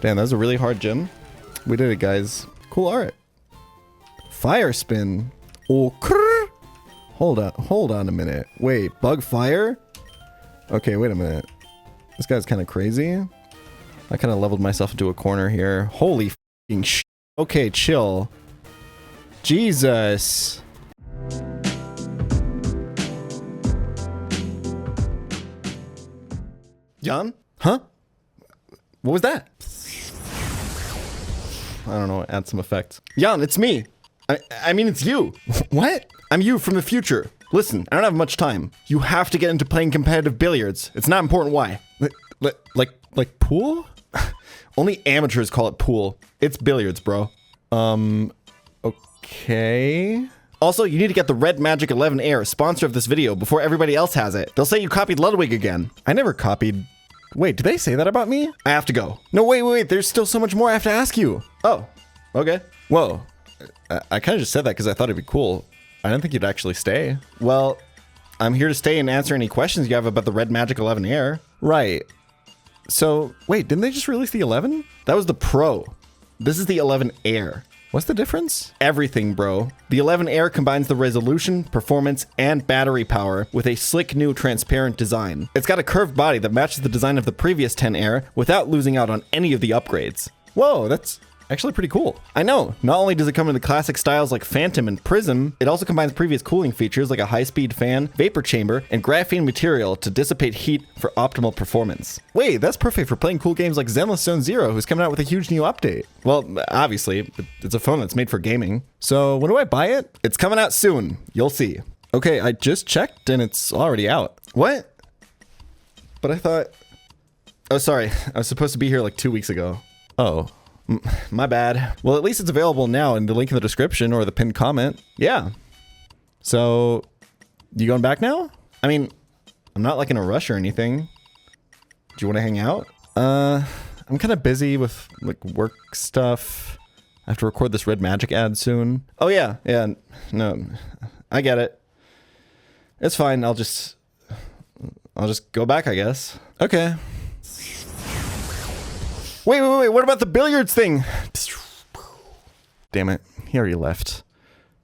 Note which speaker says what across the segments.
Speaker 1: Damn, that was a really hard gym. We did it, guys. Cool art. Fire spin. Oh, crrr. Hold on a minute. Wait, bug fire? Okay, wait a minute. This guy's kind of crazy. I kind of leveled myself into a corner here. Holy f***ing sh**. Okay, chill. Jesus. Jan? Huh? What was that? I don't know, add some effects. Jan, it's me. I mean, it's you. What? I'm you from the future. Listen, I don't have much time. You have to get into playing competitive billiards. It's not important why. Like pool? Only amateurs call it pool. It's billiards, bro. Okay. Also, you need to get the REDMAGIC 11 Air, sponsor of this video, before everybody else has it. They'll say you copied Ludwig again. I never copied... Wait, did they say that about me? I have to go. No, wait. There's still so much more I have to ask you. Oh, okay. Whoa. I kind of just said that because I thought it'd be cool. I didn't think you'd actually stay. Well, I'm here to stay and answer any questions you have about the REDMAGIC 11 Air. Right. So, wait, didn't they just release the 11? That was the Pro. This is the 11 Air. What's the difference? Everything, bro. The 11 Air combines the resolution, performance, and battery power with a slick new transparent design. It's got a curved body that matches the design of the previous 10 Air without losing out on any of the upgrades. Whoa, that's actually pretty cool. I know, not only does it come in the classic styles like Phantom and Prism, it also combines previous cooling features like a high-speed fan, vapor chamber, and graphene material to dissipate heat for optimal performance. Wait, that's perfect for playing cool games like Zenless Zone Zero, who's coming out with a huge new update. Well, obviously, it's a phone that's made for gaming. So when do I buy it? It's coming out soon. You'll see. Okay, I just checked and it's already out. What? But I thought... Oh, sorry. I was supposed to be here like 2 weeks ago. Oh. My bad. Well, at least it's available now in the link in the description or the pinned comment. Yeah. So, you going back now? I mean, I'm not like in a rush or anything. Do you want to hang out? I'm kind of busy with like work stuff. I have to record this REDMAGIC ad soon. Oh yeah, no, I get it. It's fine. I'll just go back, I guess. Okay. Wait, what about the billiards thing? Damn it, he already left.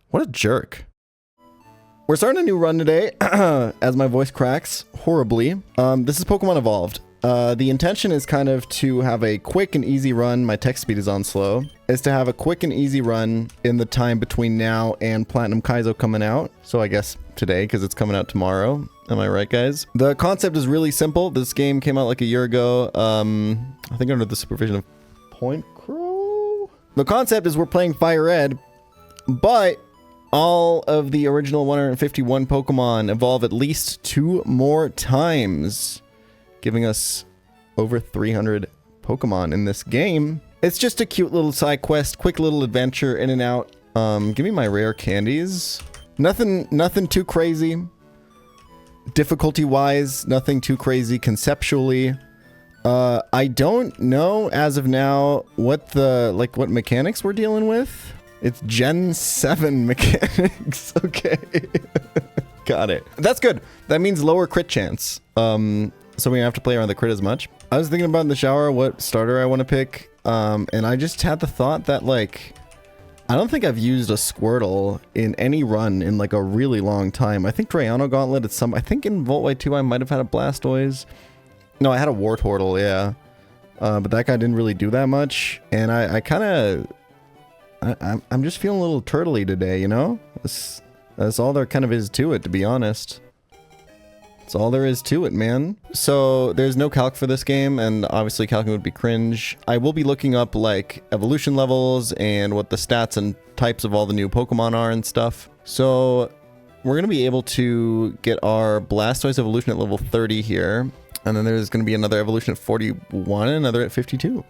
Speaker 1: What a jerk. We're starting a new run today, as my voice cracks horribly. This is Pokemon Evolved. The intention is kind of to have a quick and easy run. My text speed is on slow. Is to have a quick and easy run in the time between now and Platinum Kaizo coming out. So I guess today, because it's coming out tomorrow. Am I right, guys? The concept is really simple. This game came out like a year ago. I think under the supervision of Point Crow. The concept is we're playing Fire Red, but all of the original 151 Pokemon evolve at least 2 more times, giving us over 300 Pokemon in this game. It's just a cute little side quest, quick little adventure in and out. Give me my rare candies. Nothing too crazy. Difficulty wise, nothing too crazy conceptually. I don't know as of now what what mechanics we're dealing with. It's Gen 7 mechanics. Okay. Got it. That's good. That means lower crit chance. So we don't have to play around the crit as much. I was thinking about in the shower what starter I want to pick. And I just had the thought that like, I don't think I've used a Squirtle in any run in like a really long time. I think Drayano Gauntlet at I think in Volt White 2 I might have had a Blastoise. No, I had a Wartortle, yeah. But that guy didn't really do that much. And I kind of... I'm just feeling a little turtley today, you know? That's all there kind of is to it, to be honest. That's all there is to it, man. So there's no calc for this game, and obviously calcing would be cringe. I will be looking up like evolution levels and what the stats and types of all the new Pokemon are and stuff. So we're going to be able to get our Blastoise evolution at level 30 here. And then there's going to be another evolution at 41 and another at 52.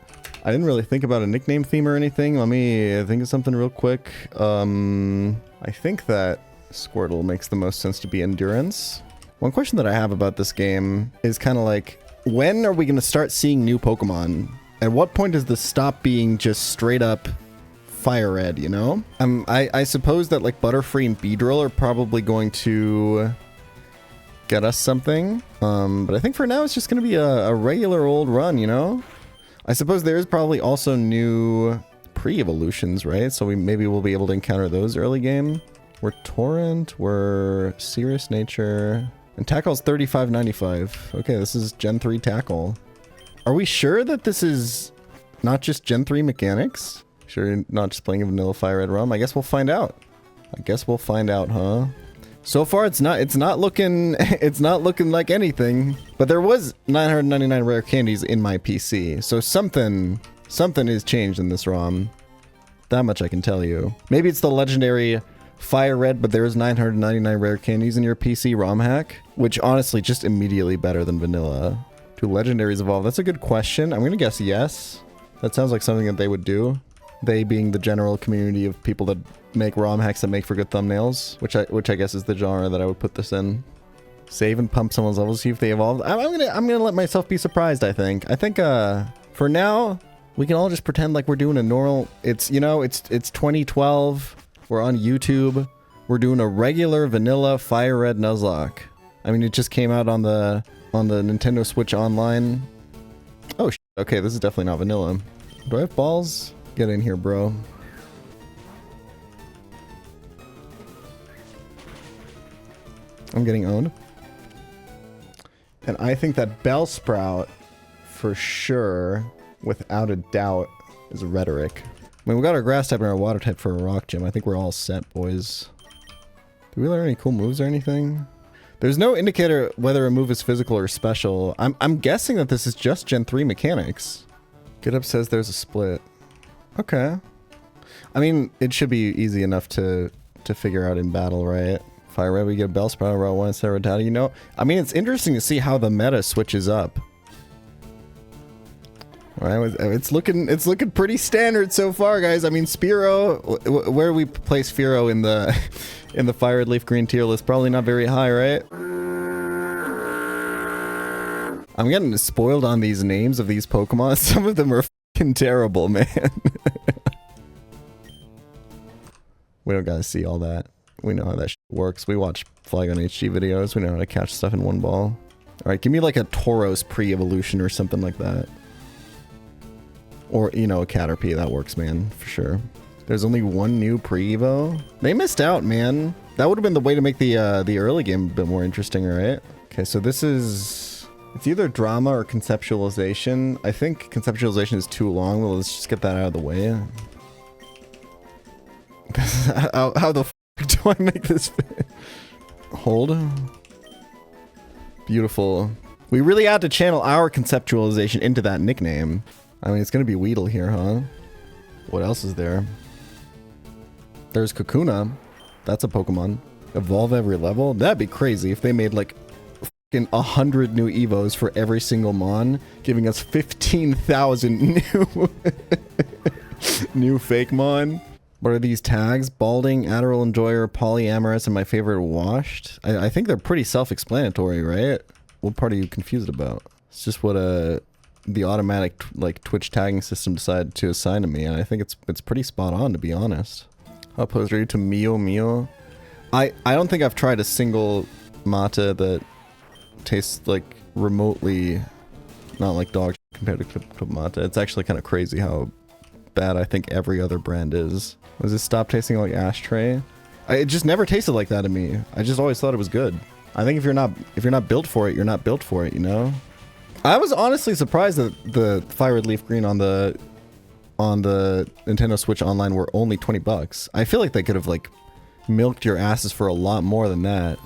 Speaker 1: I didn't really think about a nickname theme or anything. Let me think of something real quick. I think that Squirtle makes the most sense to be Endurance. One question that I have about this game is kind of like, when are we going to start seeing new Pokemon? At what point does this stop being just straight up Fire Red, you know? I suppose that like Butterfree and Beedrill are probably going to get us something. But I think for now it's just going to be a regular old run, you know? I suppose there is probably also new pre-evolutions, right? So maybe we'll be able to encounter those early game. We're Torrent, we're Serious Nature, and Tackle's 35.95. Okay, this is Gen 3 Tackle. Are we sure that this is not just Gen 3 mechanics? Sure you're not just playing a vanilla Fire Red ROM? I guess we'll find out. I guess we'll find out, huh? So far it's not looking like anything. But there was 999 rare candies in my PC. So something is changed in this ROM. That much I can tell you. Maybe it's the legendary Fire Red, but there is 999 rare candies in your PC ROM hack, which honestly just immediately better than vanilla. Do legendaries evolve? That's a good question. I'm gonna guess yes. That sounds like something that they would do. They being the general community of people that make ROM hacks that make for good thumbnails, which I guess is the genre that I would put this in. Save and pump someone's levels, see if they evolve. I'm gonna let myself be surprised. I think for now we can all just pretend like we're doing a normal. It's 2012. We're on YouTube. We're doing a regular vanilla Fire Red Nuzlocke. I mean, it just came out on the Nintendo Switch Online. Oh, okay, this is definitely not vanilla. Do I have balls? Get in here, bro. I'm getting owned. And I think that Bellsprout, for sure, without a doubt, is Rhetoric. I mean, we got our grass type and our water type for a rock gym. I think we're all set, boys. Do we learn any cool moves or anything? There's no indicator whether a move is physical or special. I'm guessing that this is just Gen 3 mechanics. Get Up says there's a split. Okay. I mean, it should be easy enough to figure out in battle, right? Fire Red, we get Bellsprout, row 1 instead of Rattata, you know? I mean, it's interesting to see how the meta switches up. Alright, it's looking pretty standard so far, guys. I mean, Spearow, where we place Spearow in the Fire Red Leaf Green tier list, probably not very high, right? I'm getting spoiled on these names of these Pokemon. Some of them are fucking terrible, man. We don't gotta see all that. We know how that shit works. We watch Flygon HG videos. We know how to catch stuff in one ball. Alright, give me like a Tauros pre-evolution or something like that. Or, you know, a Caterpie. That works, man, for sure. There's only one new pre-evo. They missed out, man. That would have been the way to make the early game a bit more interesting, right? Okay, so this is... It's either drama or conceptualization. I think conceptualization is too long. Well, let's just get that out of the way. How the f do I make this fit? Hold. Beautiful. We really had to channel our conceptualization into that nickname. I mean, it's gonna be Weedle here, huh? What else is there? There's Kakuna. That's a Pokemon. Evolve every level? That'd be crazy if they made like fucking 100 new Evos for every single Mon, giving us 15,000 new fake Mon. What are these tags? Balding, Adderall Enjoyer, Polyamorous, and my favorite Washed? I think they're pretty self-explanatory, right? What part are you confused about? It's just what the automatic like Twitch tagging system decided to assign to me, and I think it's pretty spot on, to be honest. How opposed are you to Mio? I don't think I've tried a single Mata that tastes like remotely not like dog compared to Mata. It's actually kind of crazy how bad I think every other brand is. Does it stop tasting like ashtray? It just never tasted like that to me. I just always thought it was good. I think if you're not built for it, you're not built for it, you know? I was honestly surprised that the Fire Red Leaf Green on the Nintendo Switch Online were only 20 bucks. I feel like they could have like milked your asses for a lot more than that.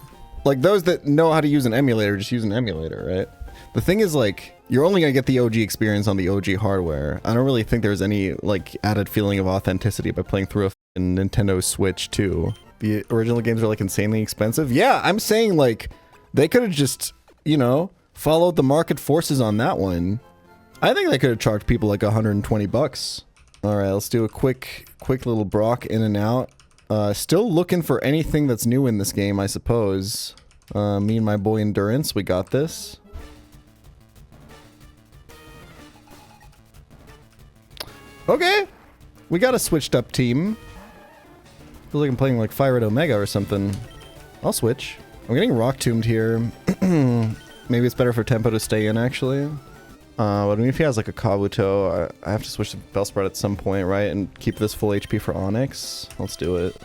Speaker 1: Like those that know how to use an emulator, just use an emulator, right? The thing is, like, you're only gonna get the OG experience on the OG hardware. I don't really think there's any like added feeling of authenticity by playing through a Nintendo Switch 2. The original games are like insanely expensive. Yeah, I'm saying like they could have just, you know, followed the market forces on that one. I think they could have charged people like 120 bucks. All right, let's do a quick little Brock in and out. Still looking for anything that's new in this game, I suppose. Me and my boy Endurance, we got this. Okay, we got a switched up team. Feels like I'm playing like Fire Red Omega or something. I'll switch. I'm getting Rock Tombed here. Maybe it's better for tempo to stay in, actually. But if he has like a Kabuto, I have to switch to Bellsprout at some point, right? And keep this full HP for Onyx. Let's do it.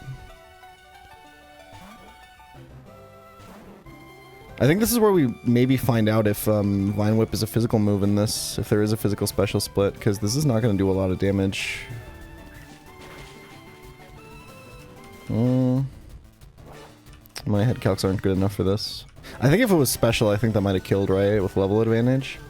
Speaker 1: I think this is where we maybe find out if Vine Whip is a physical move in this, if there is a physical special split, because this is not going to do a lot of damage. My head calcs aren't good enough for this. I think if it was special, I think that might have killed, right? With level advantage.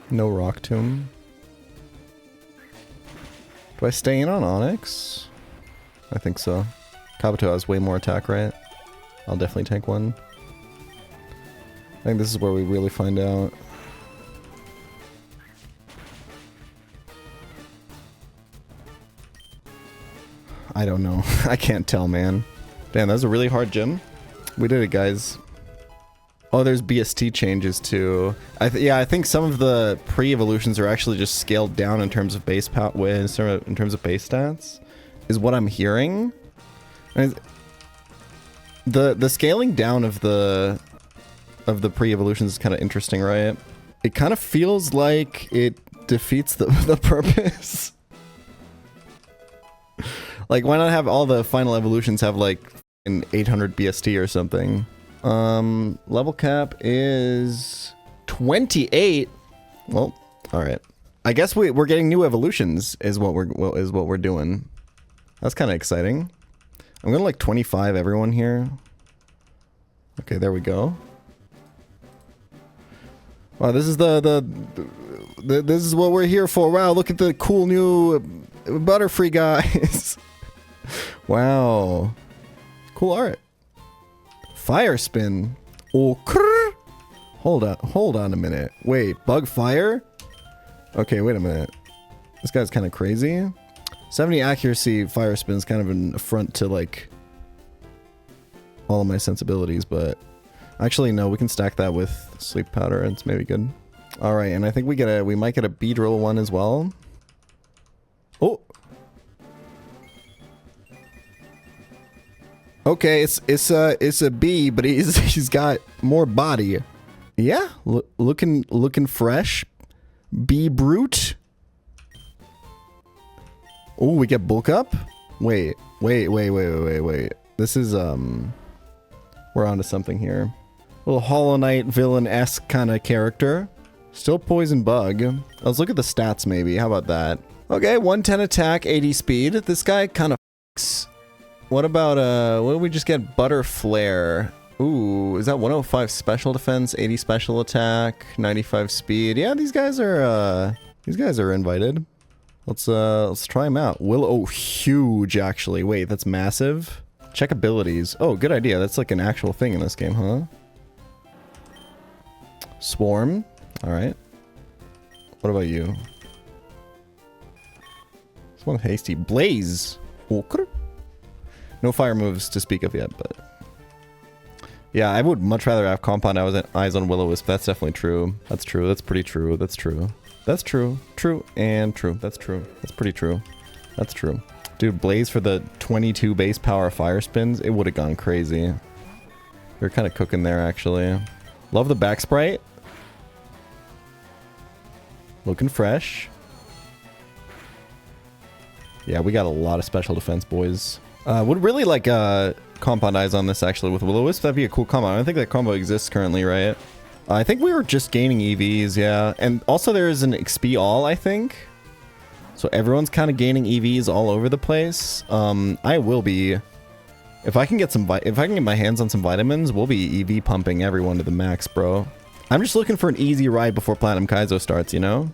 Speaker 1: No Rock Tomb. Do I stay in on Onyx? I think so. Kabuto has way more attack, right? I'll definitely take one. I think this is where we really find out. I don't know. I can't tell, man. Damn, that was a really hard gym. We did it, guys. Oh, there's BST changes too. Yeah, I think some of the pre-evolutions are actually just scaled down in terms of base in terms of base stats, is what I'm hearing. The scaling down of the pre-evolutions is kind of interesting, right? It kind of feels like it defeats the purpose. Like, why not have all the final evolutions have like an 800 BST or something? Level cap is 28. Well, all right. I guess we're getting new evolutions is what we're doing. That's kind of exciting. I'm gonna like 25 everyone here. Okay, there we go. Wow, this is this is what we're here for. Wow, look at the cool new Butterfree guys. Wow, cool art. Fire spin. Oh, hold on a minute. Wait, bug fire? Okay, wait a minute. This guy's kind of crazy. 70 accuracy fire spin is kind of an affront to like all of my sensibilities, but actually no, we can stack that with sleep powder and it's maybe good. All right, and I think we might get a Beedrill one as well. Oh. Okay, it's a bee, but he's got more body. Yeah, looking fresh. Bee brute. Oh, we get bulk up. Wait. This is we're onto something here. A little Hollow Knight villain-esque kind of character. Still poison bug. Let's look at the stats maybe. How about that? Okay, 110 attack, 80 speed. This guy kind of f***s. What about, what did we just get? Butter Flare. Ooh, is that 105 special defense, 80 special attack, 95 speed? Yeah, these guys are invited. Let's try them out. Oh, huge, actually. Wait, that's massive? Check abilities. Oh, good idea. That's like an actual thing in this game, huh? Swarm. Alright. What about you? This one hasty. Blaze. No fire moves to speak of yet, but... Yeah, I would much rather have Compound Eyes on Will-O-Wisp. That's definitely true. That's true. That's pretty true. That's true. That's true. True and true. That's true. That's pretty true. That's true. Dude, Blaze for the 22 base power fire spins, it would have gone crazy. You're kind of cooking there, actually. Love the back sprite. Looking fresh. Yeah, we got a lot of special defense, boys. Would really like Compound Eyes on this, actually, with Will-O-Wisp. That'd be a cool combo. I don't think that combo exists currently, right? I think we were just gaining EVs, yeah. And also there is an XP all, I think. So everyone's kind of gaining EVs all over the place. I will be... If I can get my hands on some vitamins, we'll be EV pumping everyone to the max, bro. I'm just looking for an easy ride before Platinum Kaizo starts, you know?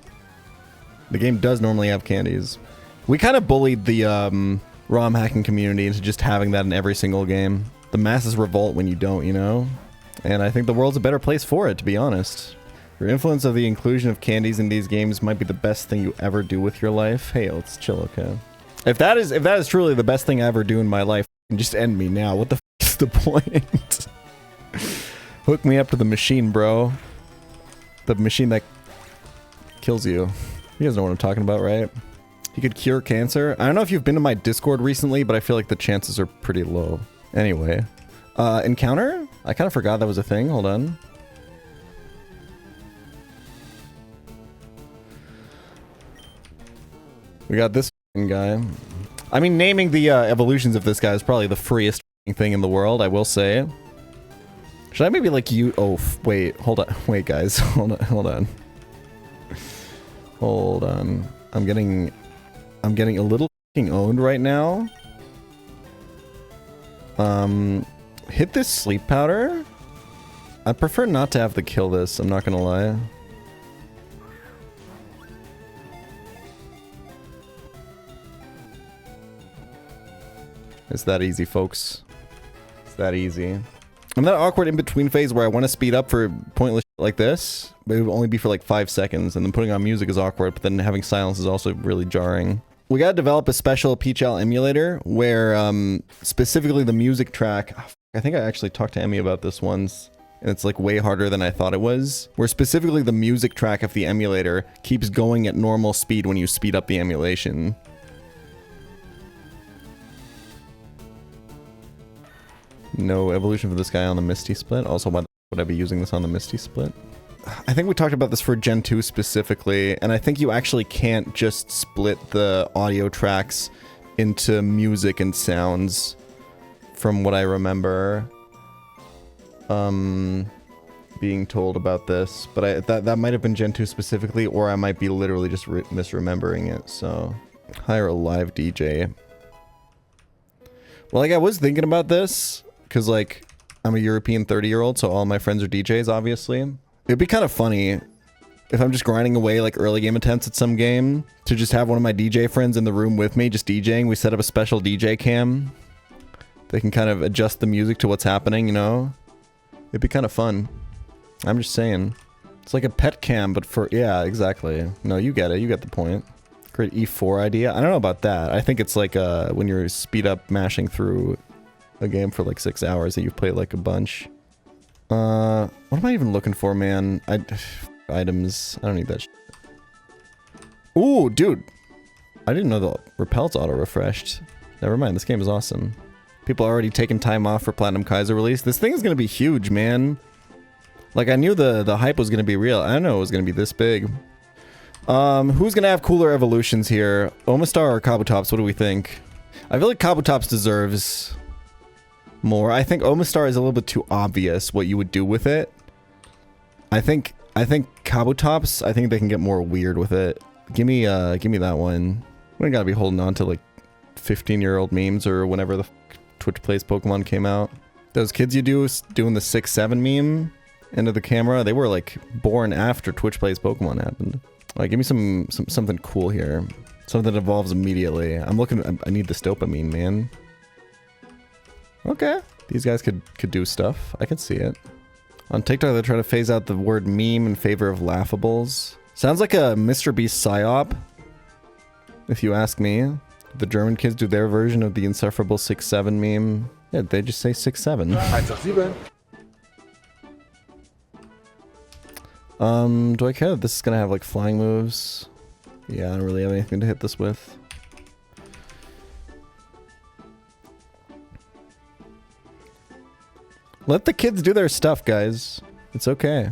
Speaker 1: The game does normally have candies. We kind of bullied the ROM hacking community into just having that in every single game. The masses revolt when you don't, you know? And I think the world's a better place for it, to be honest. Your influence of the inclusion of candies in these games might be the best thing you ever do with your life. Hey, let's chill, okay? If that is truly the best thing I ever do in my life, just end me now. What the f is the point? Hook me up to the machine, bro. The machine that kills you. You guys know what I'm talking about, right? He could cure cancer. I don't know if you've been to my Discord recently, but I feel like the chances are pretty low. Anyway. Encounter? I kind of forgot that was a thing. Hold on. We got this guy. I mean, naming the evolutions of this guy is probably the freest thing in the world, I will say. Should I maybe like you? Oh, wait, hold on. Wait, guys. Hold on. Hold on. I'm getting a little owned right now. Hit this sleep powder. I prefer not to have to kill this, I'm not gonna lie. It's that easy, folks. It's that easy. I'm that awkward in-between phase where I want to speed up for pointless shit like this, but it would only be for like 5 seconds, and then putting on music is awkward, but then having silence is also really jarring. We gotta develop a special pChal emulator where, specifically the music track... I think I actually talked to Emmy about this once, and it's like way harder than I thought it was. Where specifically the music track of the emulator keeps going at normal speed when you speed up the emulation. No evolution for this guy on the Misty split. Also, why would I be using this on the Misty split? I think we talked about this for Gen 2 specifically, and I think you actually can't just split the audio tracks into music and sounds, from what I remember being told about this. But that might have been Gen 2 specifically, or I might be literally just misremembering it, so... Hire a live DJ. Well, like, I was thinking about this, because, like, I'm a European 30-year-old, so all my friends are DJs, obviously. It'd be kind of funny if I'm just grinding away, like, early game attempts at some game, to just have one of my DJ friends in the room with me, just DJing. We set up a special DJ cam. They can kind of adjust the music to what's happening, you know? It'd be kind of fun. I'm just saying. It's like a pet cam, but for... Yeah, exactly. No, you get it. You get the point. Great E4 idea. I don't know about that. I think it's like when you're speed up mashing through a game for like 6 hours that you've played like a bunch. What am I even looking for, man? Items. I don't need that shit. Ooh, dude. I didn't know the repel's auto-refreshed. Never mind, this game is awesome. People are already taking time off for Platinum Kaiser release. This thing is gonna be huge, man. Like, I knew the hype was gonna be real. I didn't know it was gonna be this big. Who's gonna have cooler evolutions here? Omastar or Kabutops? What do we think? I feel like Kabutops deserves more. I think Omastar is a little bit too obvious what you would do with it. I think Kabutops, I think they can get more weird with it. Give me that one. We don't gotta be holding on to like 15-year-old memes or whenever the Twitch Plays Pokemon came out. Those kids you do doing the 6-7 meme into the camera, they were like born after Twitch Plays Pokemon happened. Like, give me something cool here. Something that evolves immediately. I need this dopamine, man. Okay. These guys could do stuff. I can see it. On TikTok, they're trying to phase out the word meme in favor of laughables. Sounds like a Mr. Beast psyop, if you ask me. The German kids do their version of the insufferable 6-7 meme. Yeah, they just say 6-7. Do I care that this is gonna have like flying moves? Yeah, I don't really have anything to hit this with. Let the kids do their stuff, guys. It's okay.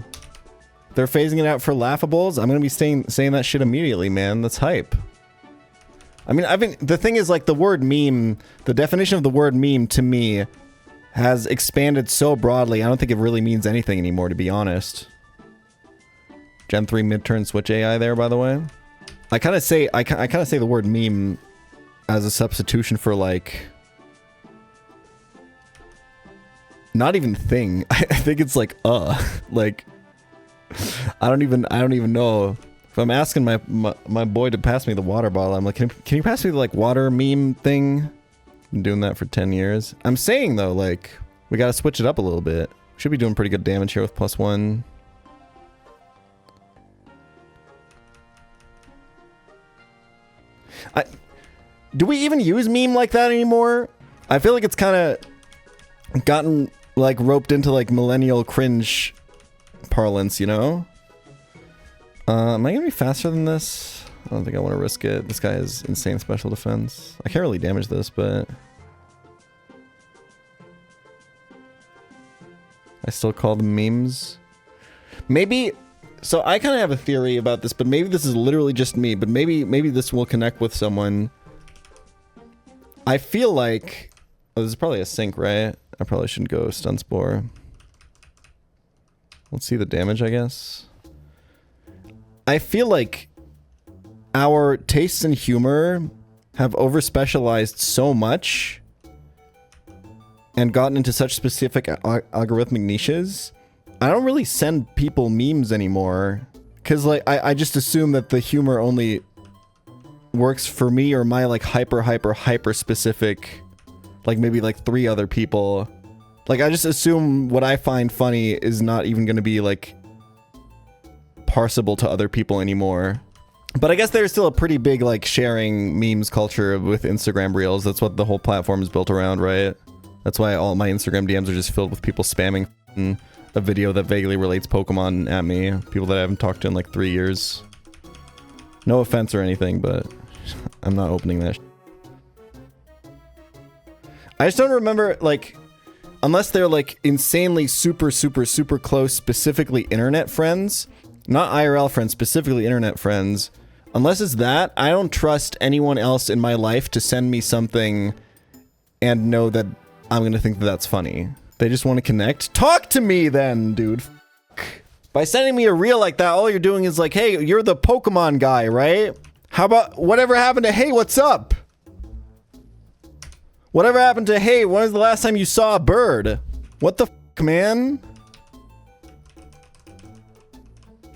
Speaker 1: They're phasing it out for laughables. I'm gonna be saying that shit immediately, man. That's hype. I mean, the thing is, like, the word meme, the definition of the word meme to me has expanded so broadly, I don't think it really means anything anymore, to be honest. Gen 3 mid-turn Switch AI there, by the way. I kind of say the word meme as a substitution for, like, not even thing. I think it's like, like, I don't even know. If I'm asking my boy to pass me the water bottle, I'm like, can you pass me the, like, water meme thing? Been doing that for 10 years. I'm saying, though, like, we gotta switch it up a little bit. Should be doing pretty good damage here with +1. Do we even use meme like that anymore? I feel like it's kind of gotten, like, roped into, like, millennial cringe parlance, you know? Am I gonna be faster than this? I don't think I want to risk it. This guy has insane special defense. I can't really damage this, but... I still call them memes. Maybe... So I kind of have a theory about this, but maybe this is literally just me, but maybe this will connect with someone. I feel like... Oh, this is probably a sync, right? I probably shouldn't go Stun Spore. Let's see the damage, I guess. I feel like our tastes and humor have over-specialized so much and gotten into such specific algorithmic niches. I don't really send people memes anymore. Because, like, I just assume that the humor only works for me or my, like, hyper specific, like, maybe, like, 3 other people. Like, I just assume what I find funny is not even going to be, like, parsable to other people anymore. But I guess there's still a pretty big, like, sharing memes culture with Instagram Reels. That's what the whole platform is built around, right? That's why all my Instagram DMs are just filled with people spamming a video that vaguely relates Pokemon at me. People that I haven't talked to in, like, 3 years. No offense or anything, but I'm not opening that. I just don't remember, like... Unless they're, like, insanely super close, specifically internet friends. Not IRL friends, specifically internet friends. Unless it's that, I don't trust anyone else in my life to send me something and know that I'm gonna think that that's funny. They just want to connect. Talk to me then, dude. By sending me a reel like that, all you're doing is like, hey, you're the Pokemon guy, right? How about whatever happened to, hey, what's up? Whatever happened to, hey, when was the last time you saw a bird? What the f***, man?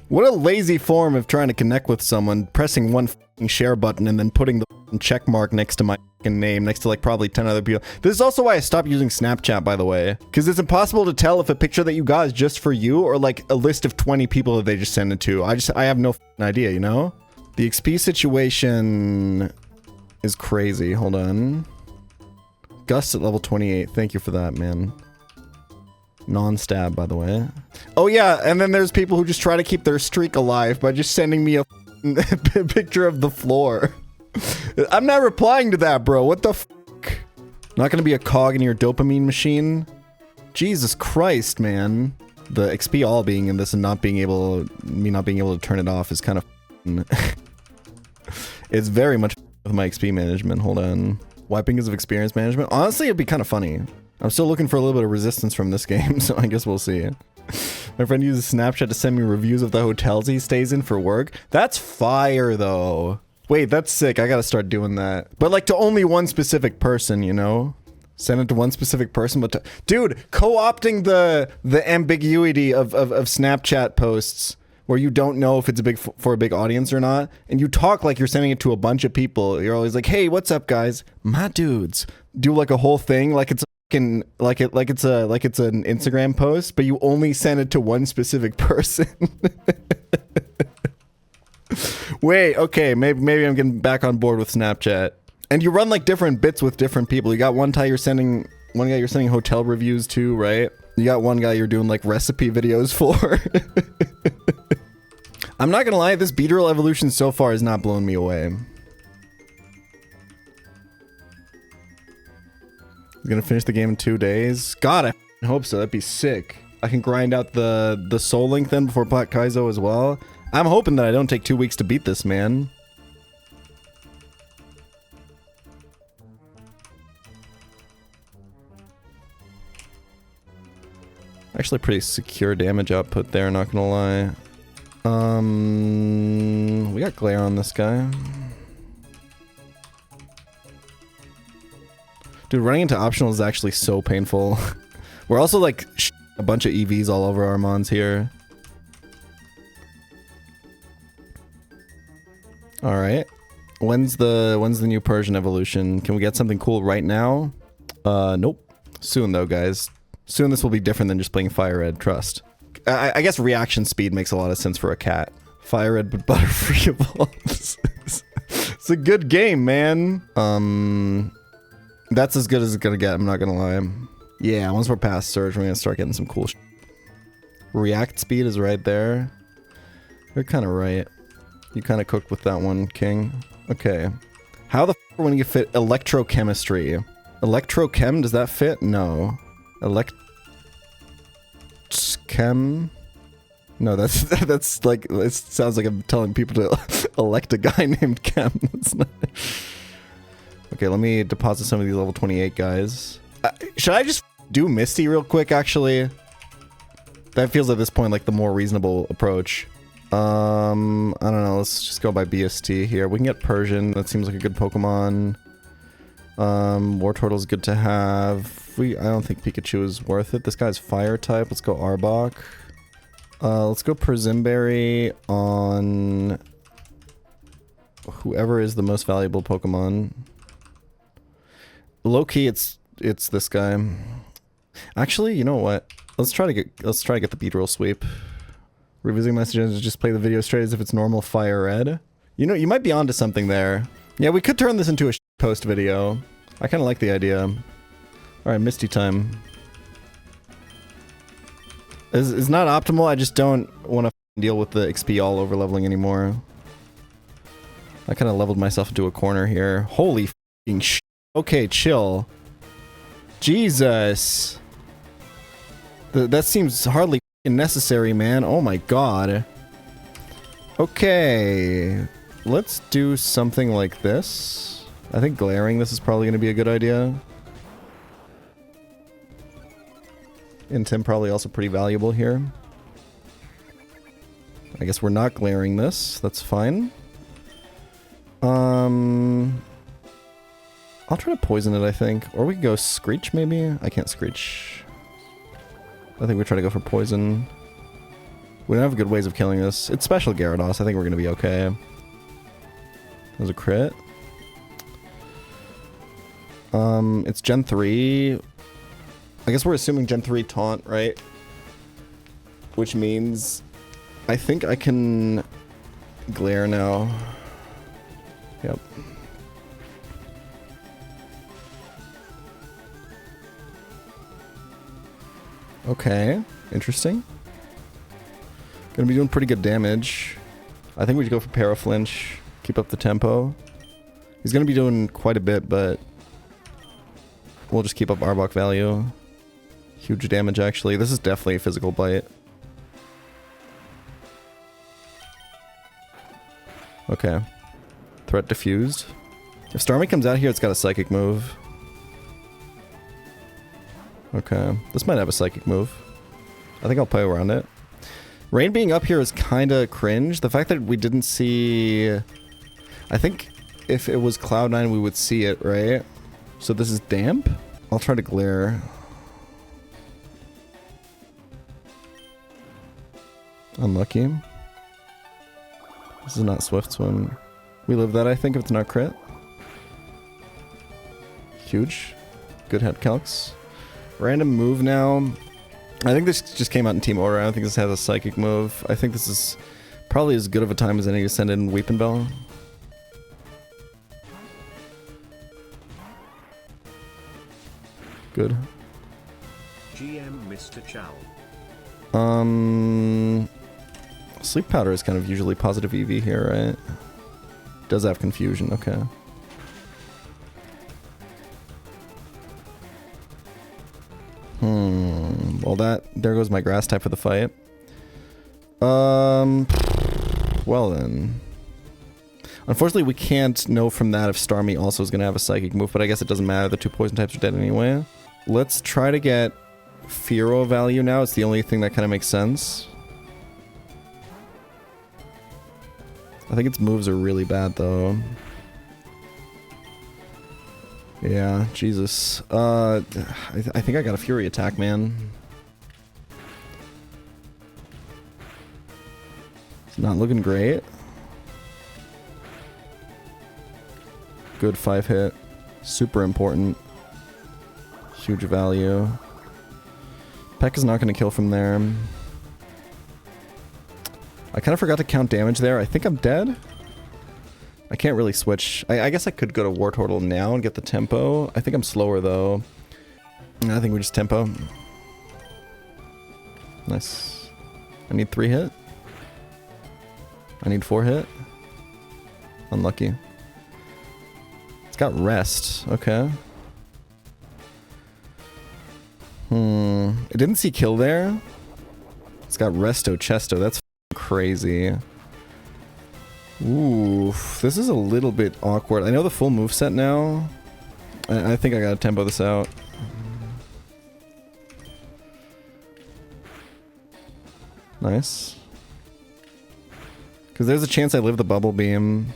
Speaker 1: What a lazy form of trying to connect with someone, pressing one f***ing share button and then putting the f***ing check mark next to my f***ing name, next to like probably 10 other people. This is also why I stopped using Snapchat, by the way. Because it's impossible to tell if a picture that you got is just for you or like a list of 20 people that they just send it to. I have no f***ing idea, you know? The XP situation is crazy. Hold on. Gus at level 28. Thank you for that, man. Non-stab, by the way. Oh yeah, and then there's people who just try to keep their streak alive by just sending me a picture of the floor. I'm not replying to that, bro. What the f***? Not gonna be a cog in your dopamine machine? Jesus Christ, man. The XP all being in this and me not being able to turn it off is kind of it's very much with my XP management. Hold on. Wiping because of experience management? Honestly, it'd be kind of funny. I'm still looking for a little bit of resistance from this game, so I guess we'll see. My friend uses Snapchat to send me reviews of the hotels he stays in for work. That's fire, though. Wait, that's sick. I gotta start doing that. But, like, to only one specific person, you know? Send it to one specific person, but to... Dude, co-opting the ambiguity of Snapchat posts where you don't know if it's for a big audience or not, and you talk like you're sending it to a bunch of people. You're always like, hey, what's up, guys? My dudes. Do, like, a whole thing like it's like it's an Instagram post, but you only send it to one specific person. Wait, okay, maybe I'm getting back on board with Snapchat. And you run like different bits with different people. You got one guy you're sending hotel reviews to, right? You got one guy you're doing like recipe videos for. I'm not gonna lie, this Beedrill evolution so far has not blown me away. He's gonna finish the game in 2 days. God, I hope so. That'd be sick. I can grind out the soul link then before Black Kaizo as well. I'm hoping that I don't take 2 weeks to beat this, man. Actually pretty secure damage output there, not gonna lie. We got glare on this guy. Dude, running into optional is actually so painful. We're also like a bunch of EVs all over our mons here. All right. When's the new Persian evolution? Can we get something cool right now? Nope. Soon though, guys. Soon this will be different than just playing Fire Red, trust. I guess reaction speed makes a lot of sense for a cat. Fire Red but Butterfree evolves. It's a good game, man. That's as good as it's gonna get, I'm not gonna lie. Yeah, once we're past Surge, we're gonna start getting some cool React speed is right there. You're kind of right. You kind of cooked with that one, King. Okay. How the f are we gonna fit electrochemistry? Electrochem, does that fit? No. Chem? No, that's like, it sounds like I'm telling people to elect a guy named Chem. That's not... Okay, let me deposit some of these level 28 guys. Should I just do Misty real quick, actually? That feels at this point like the more reasonable approach. I don't know, let's just go by BST here. We can get Persian, that seems like a good Pokemon. War Turtle's good to have. I don't think Pikachu is worth it. This guy's fire type, let's go Arbok. Let's go Persimberry on whoever is the most valuable Pokemon. Low-key, it's this guy. Actually, you know what? Let's try to get the Beedrill sweep. Revisiting my suggestion, just play the video straight as if it's normal Fire Red. You know, you might be onto something there. Yeah, we could turn this into a post video. I kind of like the idea. All right, Misty time. It's not optimal. I just don't want to deal with the XP all over leveling anymore. I kind of leveled myself into a corner here. Holy f***ing sh**. Okay, chill. Jesus. That seems hardly f***ing necessary, man. Oh my god. Okay. Let's do something like this. I think glaring this is probably going to be a good idea. And Tim probably also pretty valuable here. I guess we're not glaring this. That's fine. I'll try to poison it, I think. Or we can go Screech, maybe? I can't Screech. I think we try to go for poison. We don't have good ways of killing this. It's special Gyarados. I think we're going to be okay. That was a crit. It's Gen 3. I guess we're assuming Gen 3 taunt, right? Which means I think I can glare now. Yep. Okay, interesting. Gonna be doing pretty good damage. I think we should go for Paraflinch. Keep up the tempo. He's gonna be doing quite a bit, but we'll just keep up Arbok value. Huge damage, actually. This is definitely a physical bite. Okay. Threat diffused. If Starmie comes out here, it's got a psychic move. Okay. This might have a psychic move. I think I'll play around it. Rain being up here is kinda cringe. The fact that we didn't see... I think if it was Cloud9, we would see it, right? So this is damp? I'll try to glare. Unlucky. This is not Swift Swim. We live that, I think, if it's not crit. Huge. Good head calcs. Random move now. I think this just came out in team order. I don't think this has a psychic move. I think this is probably as good of a time as any to send in Weeping Bell. Good.
Speaker 2: GM Mr. Chow.
Speaker 1: Sleep Powder is kind of usually positive EV here, right? Does have confusion, okay. Well there goes my grass type for the fight. Well then. Unfortunately, we can't know from that if Starmie also is going to have a psychic move, but I guess it doesn't matter. The two poison types are dead anyway. Let's try to get Fearow value now. It's the only thing that kind of makes sense. I think its moves are really bad, though. Yeah, Jesus. I think I got a Fury attack, man. It's not looking great. Good 5-hit. Super important. Huge value. Peck is not going to kill from there. I kind of forgot to count damage there. I think I'm dead. I can't really switch. I guess I could go to War Turtle now and get the tempo. I think I'm slower, though. I think we just tempo. Nice. I need 3 hit. I need 4 hit. Unlucky. It's got rest. Okay. It didn't see kill there. It's got resto chesto. That's crazy. Ooh, this is a little bit awkward. I know the full moveset now. I think I gotta tempo this out. Nice. Because there's a chance I live the bubble beam.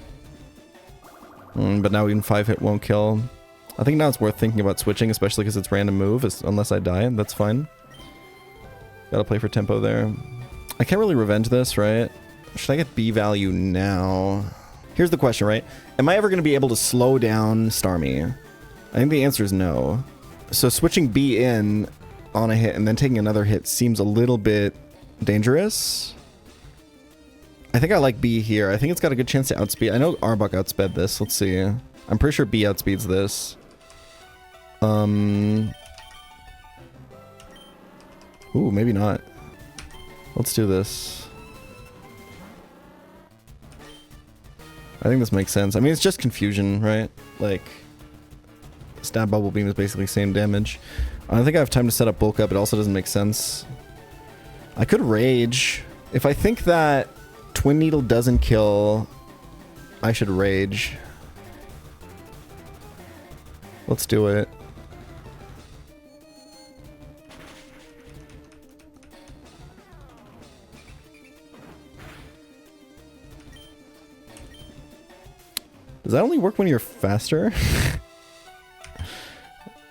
Speaker 1: But now even 5-hit won't kill. I think now it's worth thinking about switching, especially because it's random move, unless I die. That's fine. Gotta play for tempo there. I can't really revenge this, right? Should I get B value now? Here's the question, right? Am I ever going to be able to slow down Starmie? I think the answer is no. So switching B in on a hit and then taking another hit seems a little bit dangerous. I think I like B here. I think it's got a good chance to outspeed. I know Arbok outsped this. Let's see. I'm pretty sure B outspeeds this. Ooh, maybe not. Let's do this. I think this makes sense. I mean, it's just confusion, right? Like, stab bubble beam is basically same damage. I don't think I have time to set up bulk up. It also doesn't make sense. I could rage. If I think that Twin Needle doesn't kill, I should rage. Let's do it. Does that only work when you're faster?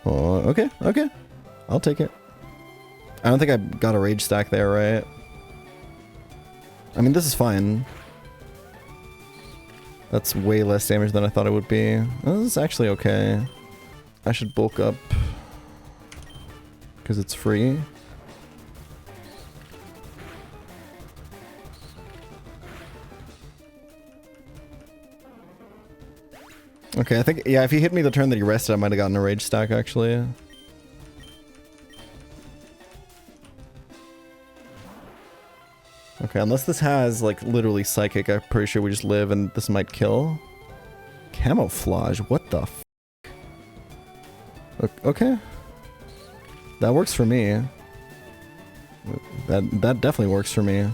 Speaker 1: Oh, okay, okay. I'll take it. I don't think I got a rage stack there, right? I mean, this is fine. That's way less damage than I thought it would be. Oh, this is actually okay. I should bulk up because it's free. Okay, I think, yeah, if he hit me the turn that he rested, I might have gotten a rage stack, actually. Okay, unless this has, like, literally psychic, I'm pretty sure we just live and this might kill. Camouflage, what the f***? Okay. That works for me. That definitely works for me.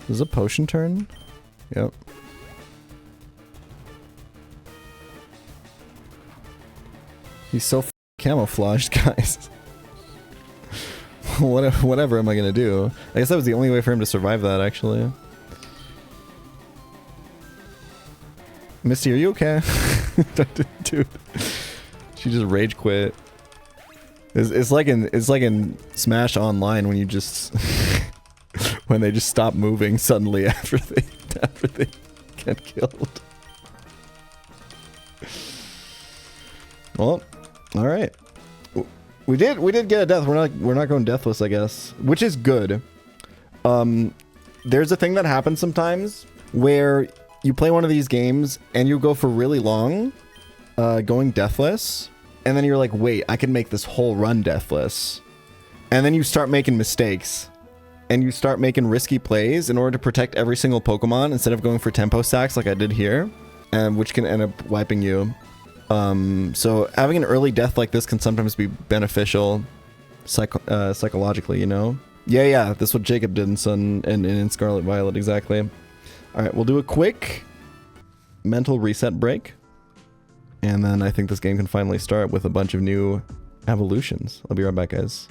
Speaker 1: This is a potion turn? Yep. He's so camouflaged, guys. Whatever am I gonna do? I guess that was the only way for him to survive that, actually. Misty, are you okay? Dude, she just rage quit. It's like in Smash Online when you just when they just stop moving suddenly after they get killed. Well, all right. We did get a death. We're not going deathless, I guess, which is good. There's a thing that happens sometimes where you play one of these games and you go for really long, going deathless, and then you're like, wait, I can make this whole run deathless, and then you start making mistakes, and you start making risky plays in order to protect every single Pokemon instead of going for tempo stacks like I did here, and which can end up wiping you. So having an early death like this can sometimes be beneficial psychologically, you know? Yeah, that's what Jacob did in Scarlet Violet, exactly. Alright, we'll do a quick mental reset break. And then I think this game can finally start with a bunch of new evolutions. I'll be right back, guys.